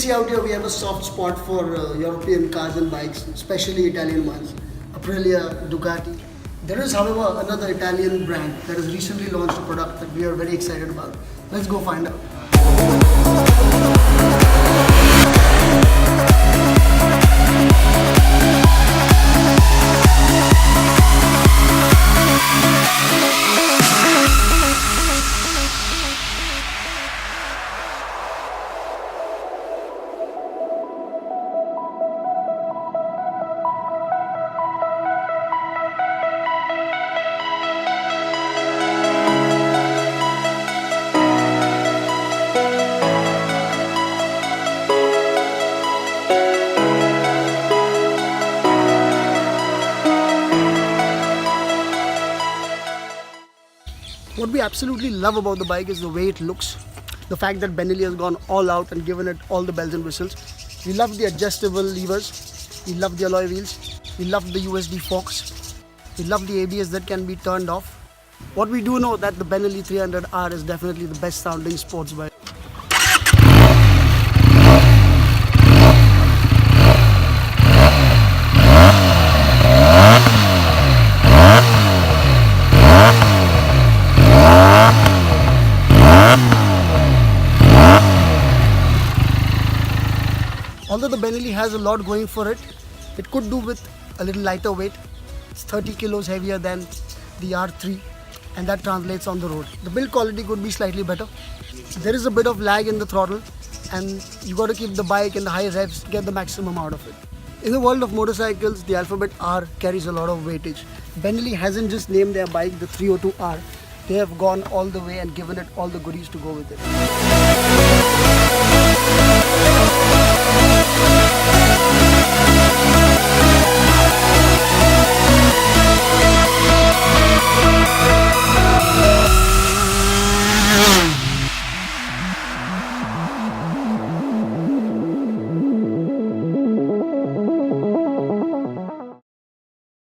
see out here we have a soft spot for European cars and bikes, especially Italian ones. Aprilia, Ducati. There is, however, another Italian brand that has recently launched a product that we are very excited about. Let's go find out. What we absolutely love about the bike is the way it looks. The fact that Benelli has gone all out and given it all the bells and whistles. We love the adjustable levers. We love the alloy wheels. We love the USD forks. We love the ABS that can be turned off. What we do know that the Benelli 300R is definitely the best sounding sports bike. Although the Benelli has a lot going for it, it could do with a little lighter weight. It's 30 kilos heavier than the R3 and that translates on the road. The build quality could be slightly better. There is a bit of lag in the throttle and you got to keep the bike in the high revs to get the maximum out of it. In the world of motorcycles, the alphabet R carries a lot of weightage. Benelli hasn't just named their bike the 302R. They have gone all the way and given it all the goodies to go with it.